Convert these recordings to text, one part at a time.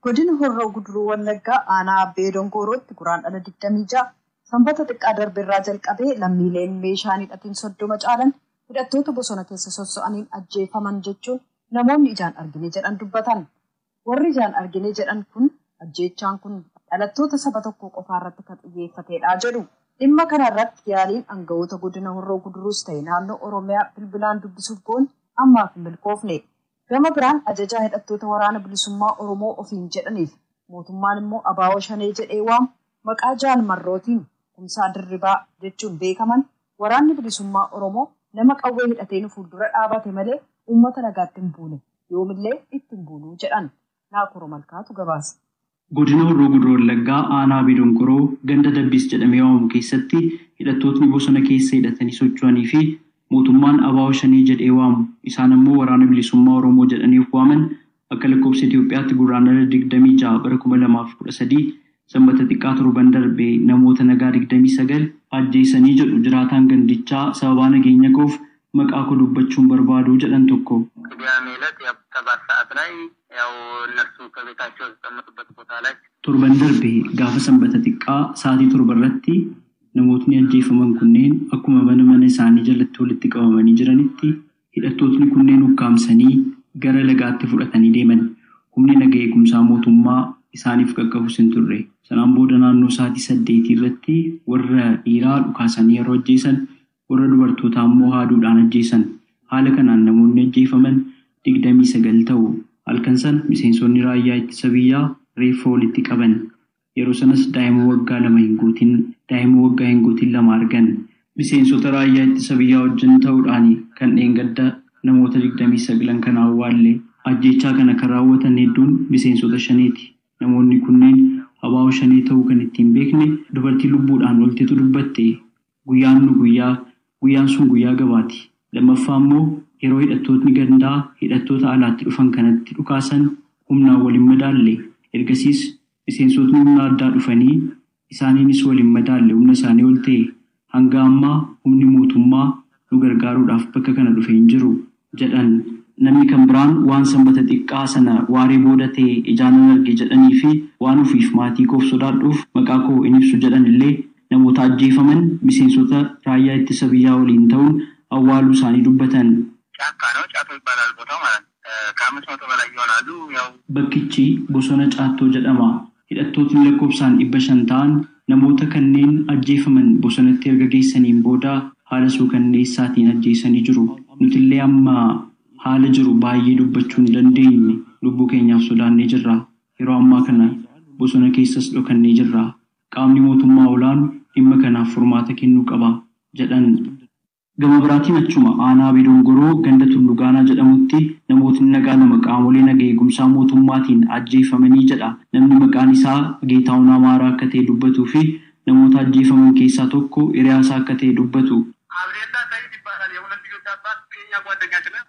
Godina Horroo Guduruu Wallaggaa aanaa Abbee Dongorootti guraandhala 26 sanbata xiqqaa darbirraa jalqabee lammiileen meeshaan hidhatiin 30 caalan hidhattoota bosona keessa sossa'aniin ajjeefaman jechuun namoonni ijaan argine jedhan dubbatan. Warri ijaan argine jedhan kun ajjeechaan kun dhalattoota saba tokko qofaa irratti kan xiyyeeffatedha jedhu. Dhimma kanarratti yaaliin aangawoota godina Horroo Guduruus ta'e naannoo Oromiyaa bilbilaan dubbisuuf goon ammaaf hin milkoofne. Gama biraan ajajaa hidhattoota waraana bilisummaa Oromoo ofiin jedhaniif mootummaan immoo abaawoo shanee jedhee waamu maqaa jaalmarrootiin kumsaa dirribaa jechuun beekaman waraanni bilisummaa Oromoo nama qawwee hidhateen fuuldura dhaabate malee uummata nagaatti hin buune yoomillee itti hin buunu jedhan. Naakoro Malkaatu gabaasa. Godina Horroo Guduruu Wallaggaa aanaa Abbee Dongoroo ganda Dabbiis jedhamee waamamu keessatti hidhattootni bosona keessa hidhatanii socho'anii fi mootummaan abaawoo shanii jedhee waamu isaan immoo waraana bilisummaa Oromoo jedhaniif waaman akka lakkoofsa Itoophiyaatti guraandhala 26 bara 2013 sanbata xiqqaa torban darbee namoota nagaa 29 ajjeesanii jedhu jiraataan gandichaa sababa nageenya koof maqaa koo dubbachuun barbaadu jedhan tokko. Torban darbee gaafa sanbata xiqqaa sa'aatii 7 irratti namootni ajjeefaman kunneen akkuma mana isaanii jalatti walitti qabamanii jiranitti hidhattootni kunneen ukkaamsanii gara lagaatti fudhatanii deeman. Humni nagaa eegumsaa mootummaa isaaniif qaqqabus hin turre. Sanaan booda naannoo sa'aatii 8 irratti warra dhiiraa dhukaasanii yeroo ajjeesan warra dubartootaa immoo haaduudhaan ajjeesan. Haala kanaan namoonni ajjeefaman 29 ta'u. Halkan sana miseensonni raayyaa ittisa biyyaa reeffa walitti qaban. Yeroo sanas daa'ima waggaa 2 hin guutin lama argan. Miseensota raayyaa ittisa biyyaa wajjin ta'uudhaan kan dheengadda namoota 29 kan awwaalle ajjeechaa kana kan raawwatan hedduun miseensota shaneeti. Namoonni kunneen abaawoo shanee ta'uu kan ittiin beekne dubartii lubbuudhaan olteetu dubbatte guyyaan sun guyyaa gabaati. Lammaffaa immoo yeroo hidhattootni gandaa hidhattoota alaatti dhufan kanatti dhukaasan humnaan waliin madaalle. Ergasiis miseensotni humna addaa dhufanii isaaniinis waliin madaalle humna isaanii ol ta'e hanga ammaa humni mootummaa nu gargaaruudhaaf bakka kana dhufee hin jiru jedhan. Namni kan biraan waan sanbata xiqqaa sana waaree booda ta'e ijaan arge jedhanii fi waan ofiif maatii koof sodaadhuuf maqaa koo hin ibsu jedhan illee namoota ajjeefaman miseensota raayyaa ittisa biyyaa waliin ta'uun awwaaluu isaanii dubbatan. Bakkichi bosona Caattoo jedhama. Hidhattootni lakkoofsaan 500 ta'an namoota kanneen ajjeefaman bosonatti erga geessaniin booda haala suukanneessaatiin ajjeesanii jiru. Nutillee amma haala jiru baay'ee dubbachuu hin dandeenye lubbuu keenyaaf sodaannee jirra. Yeroo ammaa kana bosona keessas dhokannee jirra. Qaamni mootummaa olaanu dhimma kanaaf furmaata kennuu qaba jedhan. Gama biraatiin achuma aanaa Abbee Dongoroo ganda Tulluu Gaanaa jedhamutti namootni nagaa lama qaamolee nagaa eegumsaa mootummaatiin ajjeefamanii jedha. Namni maqaan isaa Geetaawun Amaaraa akka ta'e dubbatuu fi namoota ajjeefaman keessaa tokko hiriyaasaa akka ta'e dubbatu.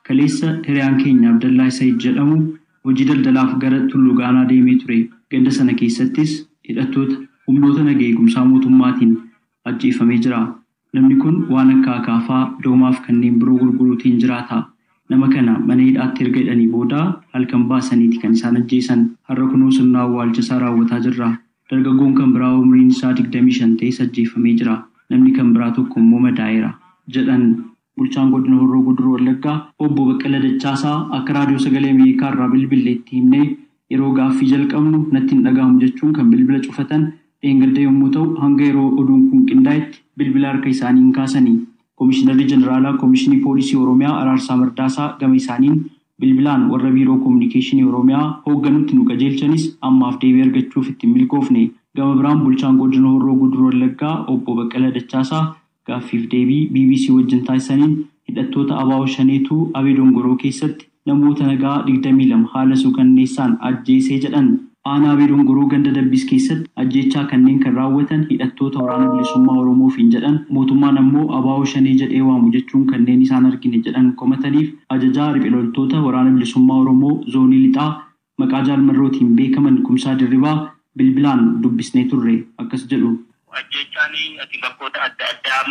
Kaleessa hiriyaan keenya Abdallaa Said jedhamu hojii daldalaaf gara Tulluu Gaanaa deemee ture. Ganda sana keessattis hidhattoota humnoota nagaa eegumsaa mootummaatiin ajjeefamee jira. Namni kun waan akka akaafaa doomaaf kanneen biroo gurguruutiin jiraata. Nama kana mana hidhaatti erga hidhanii booda halkan baasaniiti kan isaan ajjeesan. Har'a kunoo sirna awwaalcha isaa raawwataa jirra. Dargaggoon kan biraa umriin isaa 25 ta'es ajjeefamee jira. Namni kan biraa tokko immoo madaa'eera jedhan. Bulchaan godina Horroo Guduruu Wallaggaa obbo Baqqala Dachaasaa akka raadiyoo sagalee Ameerikaa irraa bilbileetti himnee yeroo gaaffii jalqabnu natti hin dhaga'amu jechuun kan bilbila cufatan dheengadda yommuu ta'u hanga yeroo oduun kun qindaa'etti bilbila harka isaanii hin kaasanii. Komishinarri Jeneraalaa Komishinii Poolisii Oromiyaa Araarsaa Mardaasaa gama isaaniin bilbilaan warra biiroo Kominikeeshinii Oromiyaa hoogganutti nu qajeelchanis ammaaf deebii argachuuf itti milkoofne. Gama biraan bulchaan godina Horroo Guduruu Wallaggaa obbo Baqqala Dachaasaa gaaffiif deebii BBC wajjin taasisaniin hidhattoota abaawoo shaneetu Abbee Dongoroo keessatti namoota nagaa 22 haala suukanneessaan ajjeesee jedhan. Aanaa Abbee Dongoroo ganda Dabbiis keessatti ajjeechaa kanneen kan raawwatan hidhattoota waraana bilisummaa Oromoofiin jedhan mootummaan ammoo abaawoo shanee jedhee waamu jechuun kanneen isaan argine jedhan komataniif ajajaa riphee loltoota waraana bilisummaa Oromoo zoonii lixaa maqaa jaalmarrootiin beekaman Kumsaa Dirribaa bilbilaan dubbisnee turre akkas jedhu. Ajjechaanii ati bakkoota adda addaa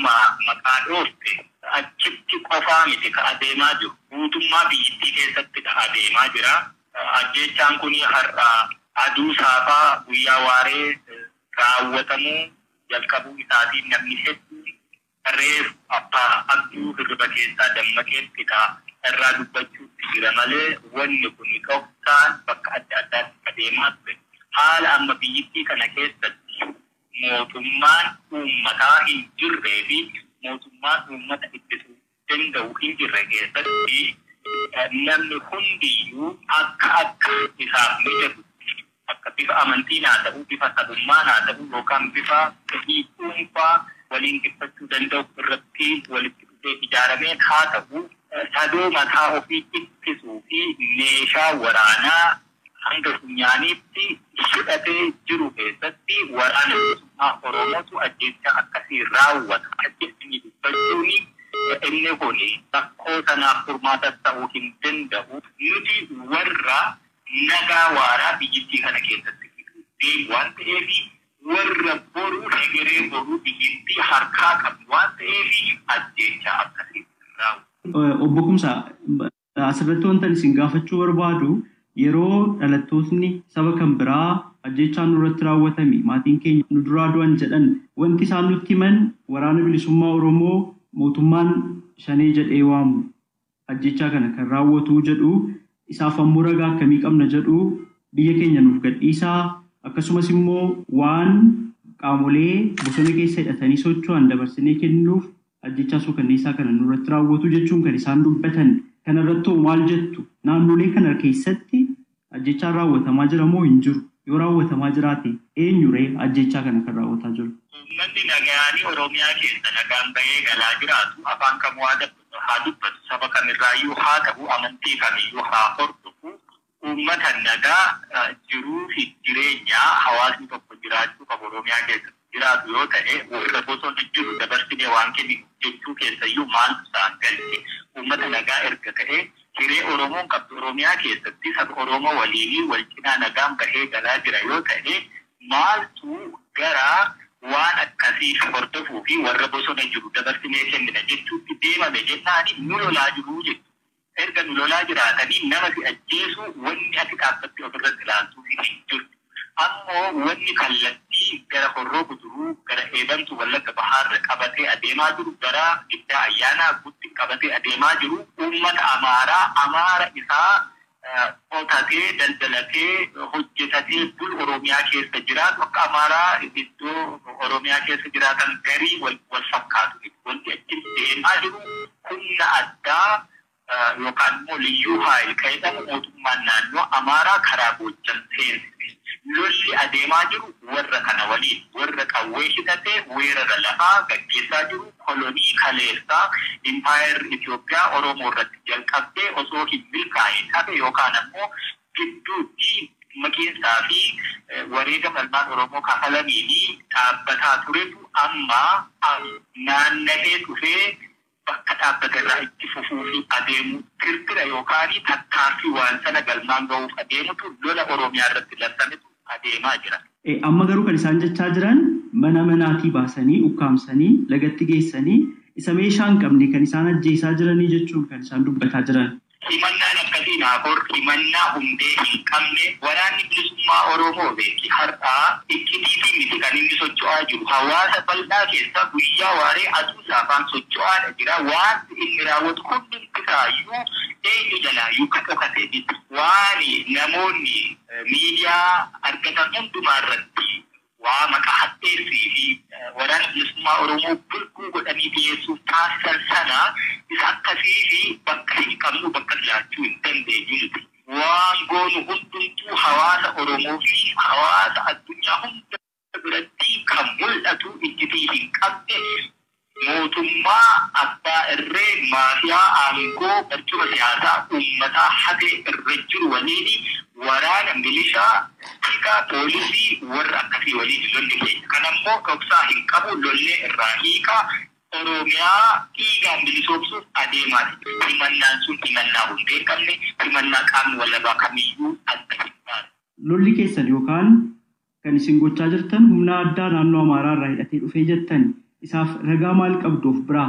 maqaa dhoofte achitti qofaa miti ka adeemaa jiru. guutummaa biyyattii keessatti adeemaa jira. Ajjeechaan kun har'a aduu saafaa guyyaa waaree raawwatamuu jalqabuu isaatiin namni hedduun reef abbaa abduu hirriba keessaa dammaqeetti irraa dubbachuutti jira malee wanni kun dhoksaan bakka adda addaatti adeemaa ture. Haala amma biyyattii kana keessatti mootummaan uummataa hin jirree fi mootummaan uummata ittisuu danda'u hin jirre keessatti namni hundiyyuu akka isaaf mijatu akka bifa amantiin haa ta'u, bifa sabummaan haa ta'u yookaan bifa fedhii dhuunfaa waliin dhiphachuu danda'u irratti walitti dhufee ijaarameen haa ta'u, sadoo mataa ofii ittisuu fi meeshaa waraanaa hanga funyaaniitti hidhatee jiru keessatti waraana bilisummaa Oromootu ajjeechaa akkasii raawwata. Ajjeesni dubbachuun inni kun rakkoo sanaaf furmaata ta'uu hin danda'u. Nuti warra nagaa waaraa biyyattii kana keessatti deemu waan ta'eef warra boruu hegeree boruu biyyattii harkaa qabu waan ta'eef ajjeechaa akkasii raawwata. Obbo Kumsaa, asirratti wanta isin gaafachuu barbaadu yeroo dhalattootni saba kan biraa ajjeechaan nurratti raawwatame maatiin keenya nu duraa du'an jedhan wanti isaan nutti himan waraana bilisummaa Oromoo mootummaan shanee jedhee waamu ajjeechaa kana kan raawwatu jedhu isaaf ammoo ragaa akkamii qabna jedhu biyya keenya nuuf gadhiisaa akkasumas immoo waan qaamolee bosona keessa hidhatanii socho'an dabarsinee kennuuf ajjeechaa suukanneessaa kana nurratti raawwatu jechuun kan isaan dubbatan. Kanarratti maal jettu? Naannolee kana keessatti ajjeechaan raawwatamaa jira moo hin jiru? Yoo raawwatamaa jiraate eenyuree ajjeechaa kana kan raawwataa jiru? Uummanni nagaanii Oromiyaa keessa nagaan bahee galaa jiraatu afaan kamuu haa dubbatu saba kamirraayyuu haa ta'u amantii kamiyyuu haa hordofu uummata nagaa jiruu fi jireenyaa hawaasni tokko jiraachuu qabu Oromiyaa keessa jiraatu yoo ta'e warra bosona jiru dabarsinee waan kenninu jechuu keessayyuu maaltu isaan galche uummata nagaa erga ta'e hiree Oromoon qabdu Oromiyaa keessatti saba Oromoo waliinii wal cinaa nagaan bahee galaa jira yoo ta'e maaltu gara waan akkasii hordofuu fi warra bosona jiru dabarsinee kennina jechuutti deemame jennaani nu lolaa jiruu jechuudha. Erga nu lolaa jiraatanii nama si ajjeesu wanni ati dhaabbatti ofirratti ilaaltuu fi hin jiru. Ammoo wanni kallattii gara horroo guduruu gara eebantu wallagga bahaarra qabatee adeemaa jiru gara giddaa ayyaanaa guutti qabatee adeemaa jiru uummata amaara isaa qotatee daldalatee hojjetatee bul Oromiyaa keessa jiraatu akka amaaraa iddoo Oromiyaa keessa jiraatan garii wal fakkaatu. Wanti achi deemaa jiru humna addaa yookaan immoo liyyuu haayil jedhamu mootummaan naannoo amaaraa karaa Goojjam seensise. Lolli adeemaa jiru warra kana waliin warra qawwee hidhatee weerara lafaa gaggeessaa jiru kolonii kaleessaa impaayar Itoophiyaa Oromoo irratti jalqabdee osoo hin milkaa'in hafe yookaan ammoo gidduutti makiinsaa fi wareega malmaan Oromoo kafalamiini dhaabbataa turetu amma naanna'ee dhufee bakka dhaabbata irraa itti fufuu fi adeemu kirkira yookaan tattaaffii waan sana galmaan ga'uuf adeemutu lola Oromiyaa irratti labsametu adeemaa jira. Amma garuu kan isaan jechaa jiran mana manaatii baasanii ukkaamsanii lagatti geessanii isa meeshaa hin qabne kan isaan ajjeesaa jiranii jechuun kan isaan dubbataa jiran. Himannaan akkasii naafur himannaa hundee hin qabne waraanni bilisummaa Oromoo beeki har'aa iccitii miti kan inni socho'aa jiru hawaasa bal'aa keessa guyyaa waaree aduu saafaan socho'aadha jira waan inni raawwatu hundi isaayyuu eenyu jalaayyuu kan dhokatee miti waan namoonni miidiyaa argatan hundumaa irratti waa maqaa hadheessii fi waraana bilisummaa Oromoo bulguu godhanii dhiyeessuuf taasisan sana isa akkasii fi bakka hin qabnu bakka jiraachuu hin dandeenyu nuti. Waan goonu hundumtuu hawaasa Oromoo fi hawaasa addunyaa hunda biratti kan mul'atu iccitii hin qabne mootummaa abbaa irree maafiyaa aangoo barcuma siyaasaa uummataa hatee irra jiru waliin waraana milishaa tika poolisii warra akkasii waliin lolli keenya. Kanammoo dhoksaa hin qabu lollee irraa hiikaa Oromiyaa dhiigaan bilisoomsuuf adeemaa jira. Himannaan sun himannaa hundee hin qabne himannaa qaamni walabaa kamiyyuu adda hin baane. Lolli keessan yookaan kan isin gochaa jirtan humna addaa naannoo Amaaraa irraa hidhatee dhufee jettan isaaf ragaa maal qabduuf biraa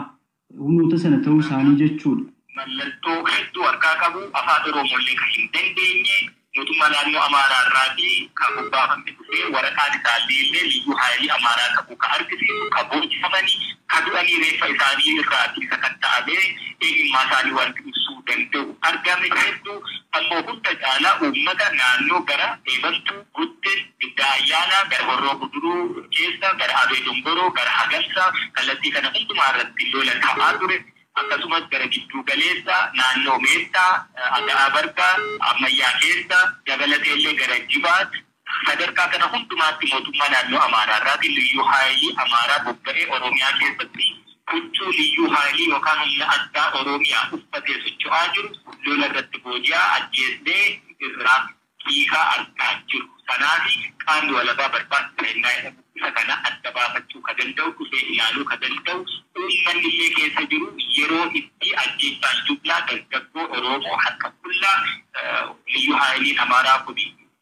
humnoota sana ta'uu isaanii jechuudha. mallattoo hedduu harkaa qabu afaan Oromoolee kan hin dandeenye mootummaa naannoo Amaaraa irraatii kan bobbaafamte dhufee waraqaan isaallee illee liyyuu haayilii Amaaraa qabu kan argisiisu kan boojjifamanii kan du'anii reeffa isaanii irraatii kan ta'amee eenyummaa isaanii wanti ibsuu danda'u argame hedduu ammoo hunda caalaa uummata naannoo gara eebantuu guddin giddaa ayyaanaa gara horroo guduruu keessa gara abee dongoroo gara hagalsaa kallattii kana hundumaa irratti lola ta'aa ture. Akkasumas gara gidduu galeessa naannoo meettaa Ada'aa Bargaa ammayyaa keessa dabalatee illee gara Jibaat sadarkaa kana hundumaatti mootummaa naannoo Amaaraa irraatiin liyyuu haayilii Amaaraa bobba'ee Oromiyaa keessatti huccuu liyyuu haayilii yookaan humna addaa Oromiyaa uffatee socho'aa jiru lola irratti booji'aa ajjeesee irraa hiikaa argaa jiru. Kanaafi qaamni walabaa barbaachisaa isa kana adda baafachuu ka danda'u dhufee ilaaluu ka danda'u uummanni illee keessa jiru yeroo itti ajjeechaan jublaa dargaggoo Oromoo harka qullaa liyyuu haayiliin Amaaraa kun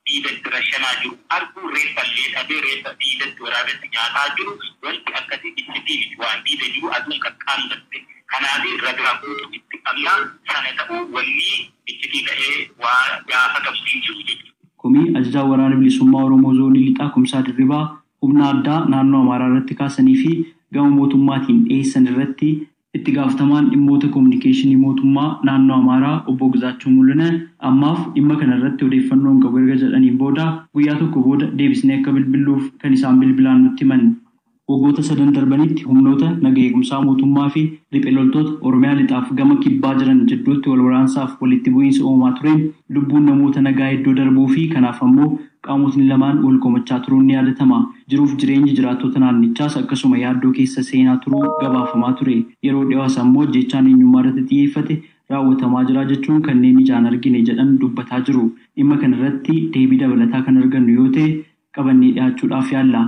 diidatti rashanaa jiru arguu reeffa illee dhabee reeffa diidatti waraabatti nyaataa jiru wanti akkasii iccitii waan diida jiru aduun kan qaamlatte kanaafi ragaa guutuu itti qabnaa sana ta'uu wanni iccitii ta'ee waa gaafatamu hin jiru jechuudha. Komii ajajaa waraana bilisummaa Oromoo zoonii lixaa Kumsaa Dirribaa humna addaa naannoo Amaaraa irratti kaasanii fi gama mootummaatiin dhiyeessan irratti itti gaafatamaan dhimmoota kominikeeshinii mootummaa naannoo Amaaraa obbo Gizaachuu Mul'ina ammaaf dhimma kana irratti odeeffannoon qabu erga jedhaniin booda guyyaa tokko booda deebisnee akka bilbiluuf kan isaan bilbilaan nutti himan. Waggoota 3 darbanitti humnoota naga eegumsaa mootummaa fi riphee loltoota Oromiyaa lixaaf gama kibbaa jiran jidduutti wal waraansaaf walitti bu'iinsa uumamaa tureen lubbuun namoota nagaa hedduu darbuu fi kanaaf ammoo qaamotni lamaan wal komachaa turuun ni yaadatama. Jiruuf jireenyi jiraattota naannichaas akkasuma yaaddoo keessa seenaa turuu gabaafamaa ture. Yeroo dhiyaas ammoo jechaan eenyummaa irratti xiyyeeffate raawwatamaa jira jechuun kanneen ijaan argine jedhan dubbataa jiru. Dhimma kana irratti deebii dabalataa kan argannu yoo ta'e qabannee dhiyaachuudhaaf yaalla.